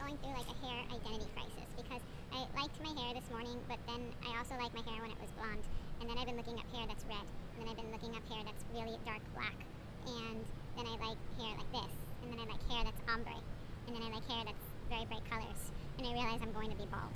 going through like a hair identity crisis because I liked my hair this morning, but then I also like my hair when it was blonde. And then I've been looking up hair that's red, and then I've been looking up hair that's really dark black. And then I like hair like this, and then I like hair that's ombre, and then I like hair that's very bright colors. And I realize I'm going to be bald.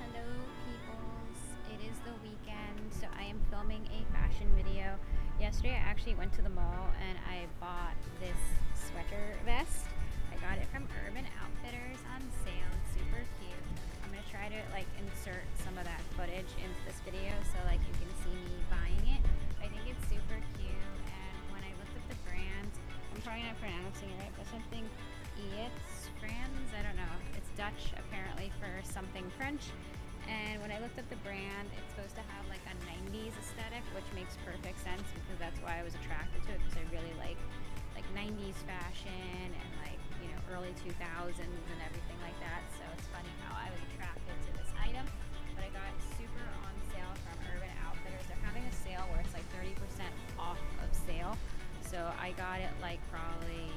Hello peoples, it is the weekend, so I am filming a fashion video. Yesterday I actually went to the mall and I bought this sweater vest. I got it from Urban Outfitters on sale. It's super cute. I'm gonna try to like insert some of that footage into this video so like you can see me buying it. I think it's super cute, and when I looked up the brand, I'm probably not pronouncing it right, but something Eats Franz, I don't know. It's Dutch apparently for something French. And when I looked up the brand, it's supposed to have like a 90s aesthetic, which makes perfect sense because that's why I was attracted to it, because I really like 90s fashion and like, you know, early 2000s and everything like that. So it's funny how I was attracted to this item. But I got it super on sale from Urban Outfitters. They're having a sale where it's like 30% off of sale. So I got it like probably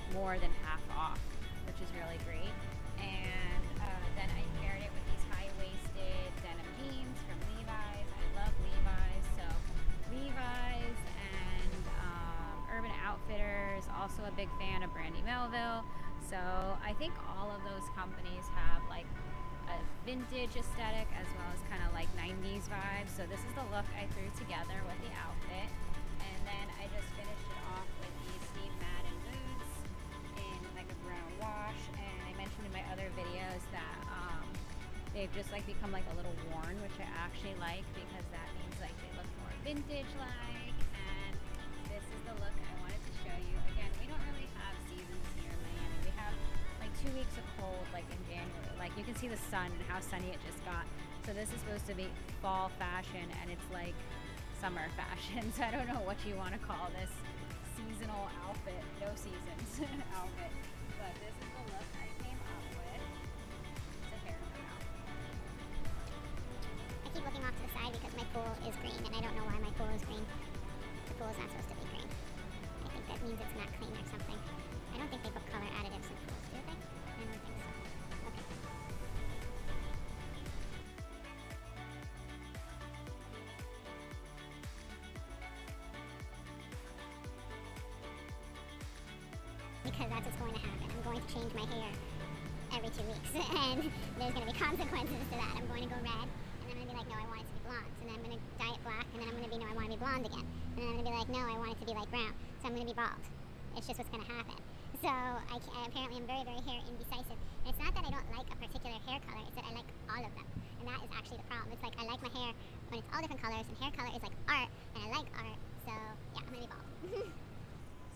more than half off, which is really great. And then I paired it with these high-waisted denim jeans from Levi's. I love Levi's, so Levi's and Urban Outfitters. Also a big fan of Brandy Melville. So I think all of those companies have like a vintage aesthetic as well as kind of like 90s vibes. So this is the look I threw together with the outfit. And then I just finished it off with these Steve Madden boots in like a brown wash. And I mentioned in my other videos that they've just like become like a little worn, which I actually like because that means like they look more vintage-like. And this is the look I wanted to show you. Again, we don't really have seasons here in Miami. We have like 2 weeks of cold, like in January. Like you can see the sun and how sunny it just got. So this is supposed to be fall fashion, and it's like summer fashion. So I don't know what you want to call this seasonal outfit, no seasons outfit. But this is the look I came up with. It's a haircut outfit. I keep looking off to the side because my pool is green, and I don't know why my pool is green. The pool is not supposed to be green. I think that means it's not clean or something. I don't think they put color additives in pools, do they? I don't think so. Okay. Because that's what's going to happen. I'm going to change my hair every 2 weeks, and there's going to be consequences to that. I'm going to go red, and then I'm going to be like, no, I want it to be blonde. And then I'm going to dye it black, and then I'm going to be, no, I want to be blonde again. And then I'm going to be like, no, I want it to be like brown. So I'm going to be bald. It's just what's going to happen. So apparently I'm very, very hair indecisive. And it's not that I don't like a particular hair color, it's that I like all of them. And that is actually the problem. It's like I like my hair when it's all different colors, and hair color is like art, and I like art. So yeah, I'm going to be bald.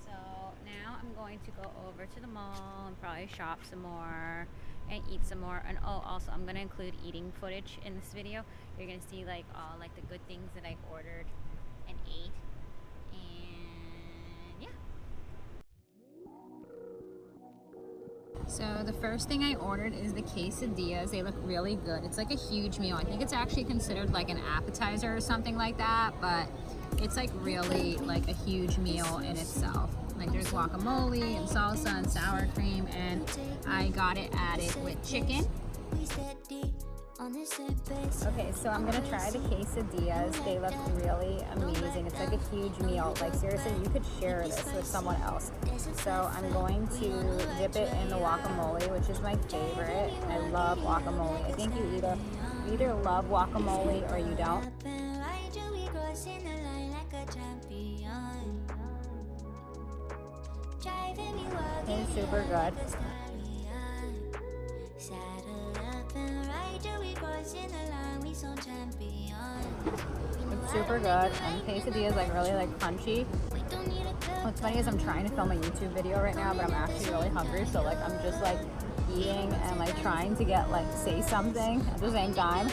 So now I'm going to go over to the mall and probably shop some more and eat some more. And oh, also I'm going to include eating footage in this video. You're going to see like all like the good things that I ordered and ate. And yeah. So the first thing I ordered is the quesadillas. They look really good. It's like a huge meal. I think it's actually considered like an appetizer or something like that, but it's like really like a huge meal in itself. Like there's guacamole and salsa and sour cream, and I got it added with chicken. Okay, so I'm gonna try the quesadillas. They look really amazing. It's like a huge meal. Like seriously, you could share this with someone else. So I'm going to dip it in the guacamole, which is my favorite. I love guacamole. I think you either love guacamole or you don't. It's super good. It's super good, and the quesadilla is like really like crunchy. What's funny is I'm trying to film a YouTube video right now, but I'm actually really hungry, so like I'm just like eating and like trying to get like say something at the same time.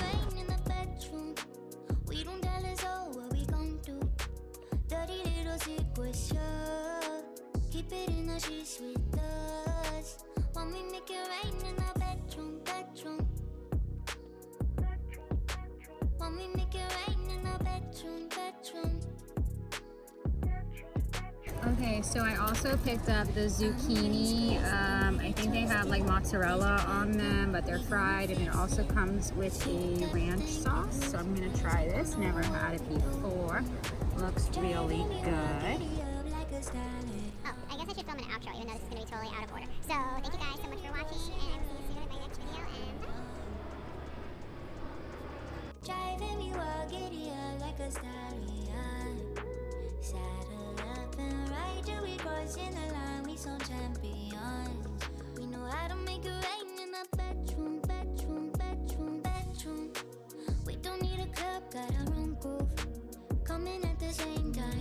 Okay, so I also picked up the zucchini. I think they have like mozzarella on them, but they're fried, and it also comes with a ranch sauce. So I'm gonna try this. Never had it before. Looks really good. Oh, I guess I should film an outro even though this is going to be totally out of order. So, thank you guys so much for watching, and I will see you soon in my next video, and bye! Driving me wild, giddy up like a stallion. Saddle up and ride till we crossing the line. We some champions. We know how to make it rain in the bedroom, bedroom, bedroom, bedroom. We don't need a club, got our own groove. Coming at the same time.